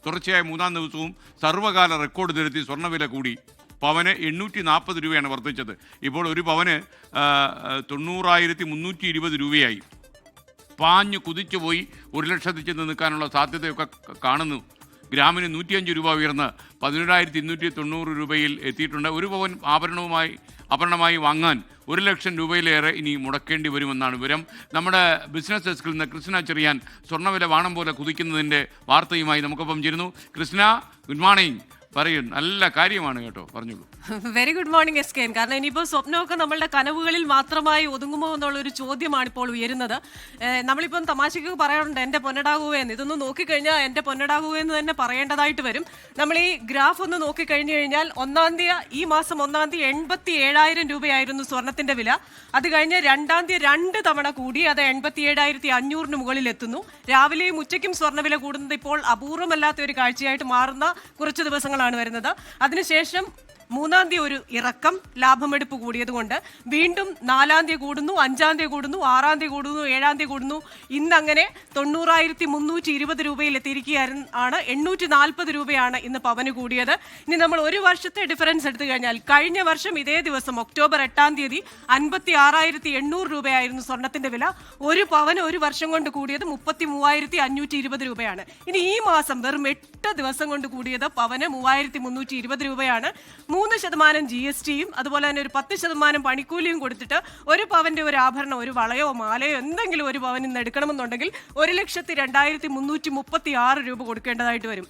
തുടർച്ചയായ മൂന്നാം ദിവസവും സർവ്വകാല റെക്കോർഡ് തിരുത്തി സ്വർണ്ണവില കൂടി. പവന് 840 രൂപയാണ് വർദ്ധിച്ചത്. ഇപ്പോൾ ഒരു പവന് 90,320 രൂപയായി. പാഞ്ഞു കുതിച്ചു പോയി 1 ലക്ഷത്തിൽ ചെന്ന് നിൽക്കാനുള്ള സാധ്യതയൊക്കെ കാണുന്നു. ഗ്രാമിന് 105 രൂപ ഉയർന്ന് 11,290 രൂപയിൽ എത്തിയിട്ടുണ്ട്. ഒരു പവൻ ആഭരണമായി വാങ്ങാൻ 1 ലക്ഷം രൂപയിലേറെ ഇനി മുടക്കേണ്ടി വരുമെന്നാണ് വിവരം. നമ്മുടെ ബിസിനസ് ഡെസ്കിൽ നിന്ന് കൃഷ്ണ ചെറിയാൻ സ്വർണ്ണവില വാണം പോലെ കുതിക്കുന്നതിൻ്റെ വാർത്തയുമായി നമുക്കൊപ്പം ചേരുന്നു. Krishna, good morning. പറയൂ, നല്ല കാര്യമാണ് കേട്ടോ, പറഞ്ഞോളൂ. Very good morning SKN. കാരണം ഇനിയിപ്പോൾ സ്വപ്നമൊക്കെ നമ്മളുടെ കനവുകളിൽ മാത്രമായി ഒതുങ്ങുമോ എന്നുള്ളൊരു ചോദ്യമാണ് ഇപ്പോൾ ഉയരുന്നത്. നമ്മളിപ്പം തമാശയ്ക്ക് പറയാറുണ്ട് എൻ്റെ പൊന്നടാകുകയെന്ന്. ഇതൊന്ന് നോക്കിക്കഴിഞ്ഞാൽ എൻ്റെ പൊന്നടാകുകയെന്ന് തന്നെ പറയേണ്ടതായിട്ട് വരും. നമ്മൾ ഈ ഗ്രാഫ് ഒന്ന് നോക്കിക്കഴിഞ്ഞു കഴിഞ്ഞാൽ ഈ മാസം 1-ാം തീയതി 87,000 രൂപയായിരുന്നു സ്വർണത്തിൻ്റെ വില. അത് കഴിഞ്ഞ് 2-ാം തീയതി 2 തവണ കൂടി, അത് 87,500 മുകളിൽ എത്തുന്നു. രാവിലെയും ഉച്ചയ്ക്കും സ്വർണ്ണവില കൂടുന്നത് ഇപ്പോൾ അപൂർവമല്ലാത്ത ഒരു കാഴ്ചയായിട്ട് മാറുന്ന കുറച്ച് ദിവസങ്ങളാണ് വരുന്നത്. അതിനുശേഷം 3-ാം തീയതി ഒരു ഇറക്കം, ലാഭമെടുപ്പ് കൂടിയതുകൊണ്ട് വീണ്ടും 4-ാം തീയതി കൂടുന്നു, 5-ാം തീയതി കൂടുന്നു, 6-ാം തീയതി കൂടുന്നു, 7-ാം തീയതി കൂടുന്നു. ഇന്നങ്ങനെ 90,320 രൂപയിൽ എത്തിയിരിക്കുകയാണ്. 840 രൂപയാണ് ഇന്ന് പവന് കൂടിയത്. ഇനി നമ്മൾ ഒരു വർഷത്തെ ഡിഫറൻസ് എടുത്തു കഴിഞ്ഞാൽ കഴിഞ്ഞ വർഷം ഇതേ ദിവസം ഒക്ടോബർ 8-ാം തീയതി 56,800 രൂപയായിരുന്നു സ്വർണത്തിന്റെ വില. ഒരു പവന് ഒരു വർഷം കൊണ്ട് കൂടിയത് 33,520 രൂപയാണ്. ഇനി ഈ മാസം വെറും 8 ദിവസം കൊണ്ട് കൂടിയത് പവന് 3,320 രൂപയാണ്. 3% GSTയും അതുപോലെ തന്നെ ഒരു 10% പണിക്കൂലിയും കൊടുത്തിട്ട് ഒരു പവന്റെ ഒരു ആഭരണം, ഒരു വളയോ മാലയോ എന്തെങ്കിലും ഒരു പവൻ ഇന്ന് എടുക്കണമെന്നുണ്ടെങ്കിൽ 1,02,336 രൂപ കൊടുക്കേണ്ടതായിട്ട് വരും.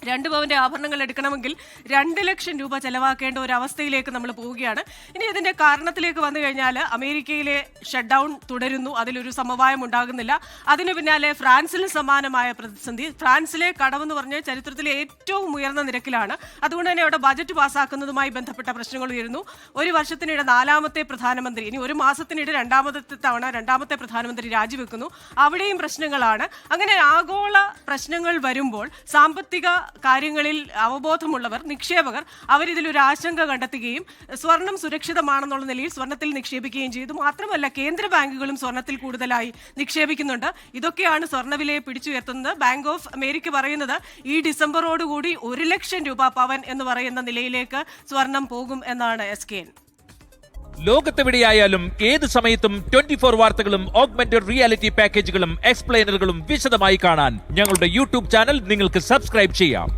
2 പവന്റെ ആഭരണങ്ങൾ എടുക്കണമെങ്കിൽ 2 ലക്ഷം രൂപ ചെലവാക്കേണ്ട ഒരു അവസ്ഥയിലേക്ക് നമ്മൾ പോവുകയാണ്. ഇനി ഇതിന്റെ കാരണത്തിലേക്ക് വന്നു കഴിഞ്ഞാൽ അമേരിക്കയിലെ ഷട്ട് ഡൗൺ തുടരുന്നു, അതിലൊരു സമവായം ഉണ്ടാകുന്നില്ല. അതിന് പിന്നാലെ ഫ്രാൻസിന് സമാനമായ പ്രതിസന്ധി. ഫ്രാൻസിലെ കടമെന്ന് പറഞ്ഞാൽ ചരിത്രത്തിലെ ഏറ്റവും ഉയർന്ന നിരക്കിലാണ്. അതുകൊണ്ട് തന്നെ അവിടെ ബജറ്റ് പാസ്സാക്കുന്നതുമായി ബന്ധപ്പെട്ട പ്രശ്നങ്ങൾ ഉയരുന്നു. ഒരു വർഷത്തിനിടെ 4-ാമത്തെ പ്രധാനമന്ത്രി, ഇനി ഒരു മാസത്തിനിടെ 2-ാമത്തെ പ്രധാനമന്ത്രി രാജിവെക്കുന്നു. അവിടെയും പ്രശ്നങ്ങളാണ്. അങ്ങനെ ആഗോള പ്രശ്നങ്ങൾ വരുമ്പോൾ സാമ്പത്തിക കാര്യങ്ങളിൽ അവബോധമുള്ളവർ, നിക്ഷേപകർ, അവരിതിലൊരു ആശങ്ക കണ്ടെത്തുകയും സ്വർണം സുരക്ഷിതമാണെന്നുള്ള നിലയിൽ സ്വർണത്തിൽ നിക്ഷേപിക്കുകയും ചെയ്തു. മാത്രമല്ല കേന്ദ്ര ബാങ്കുകളും സ്വർണത്തിൽ കൂടുതലായി നിക്ഷേപിക്കുന്നുണ്ട്. ഇതൊക്കെയാണ് സ്വർണ്ണവിലയെ പിടിച്ചുയർത്തുന്നത്. ബാങ്ക് ഓഫ് അമേരിക്ക പറയുന്നത് ഈ ഡിസംബറോടുകൂടി 1 ലക്ഷം രൂപ പവൻ എന്ന് പറയുന്ന നിലയിലേക്ക് സ്വർണം പോകും എന്നാണ് SKN. ലോകത്തെവിടെയായാലും ഏത് സമയത്തും 24 വാർത്തകളും ഓഗ്മെന്റഡ് റിയാലിറ്റി പാക്കേജുകളും എക്സ്പ്ലെയിനറുകളും വിശദമായി കാണാൻ ഞങ്ങളുടെ യൂട്യൂബ് ചാനൽ നിങ്ങൾക്ക് സബ്സ്ക്രൈബ് ചെയ്യാം.